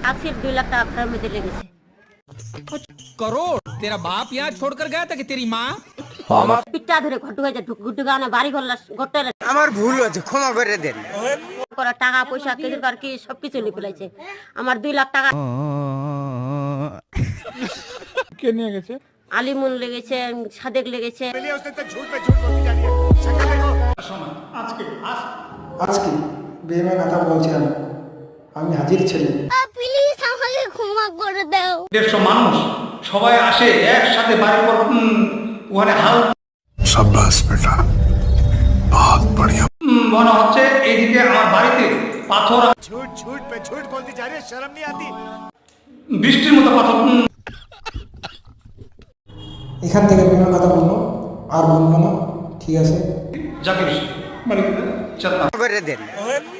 আজকে 2 লাখ টাকা ঘরের মধ্যে লেগেছে। करोड़ तेरा बाप यहाँ छोड़कर गया था कि तेरी माँ? পিঠা ধরে ঘটু হয়েছে ঘুটু গানে বাড়ি ঘর গোটা আমার ভুল হয়েছে, ক্ষমা করে দেন। করা টাকা পয়সা কেজির কার কি সবকিছু নিয়ে ফেলাইছে। আমার 2 লাখ টাকা কে নিয়ে গেছে? আলিমুন লেগেছে, সাদেক লেগেছে। আজকে বেমা কথা বলছি আমি হাজির ছেলে। প্লিজ আমাকে ক্ষমা করে দাও। 150 মানুষ সবাই আসে একসাথে বাড়ির পর ওখানে হাল शाबाश बेटा बहुत बढ़िया। মনে হচ্ছে এইদিকে আমার বাড়িতে পাথর ঝুট পে ঝুট বলতে যা রে, শরম नहीं आती? বৃষ্টির মতো পাথর এখান থেকে বেমা কথা বললো আর বলবো না, ঠিক আছে? জাকির বাড়িতে চেতনা করে দেন।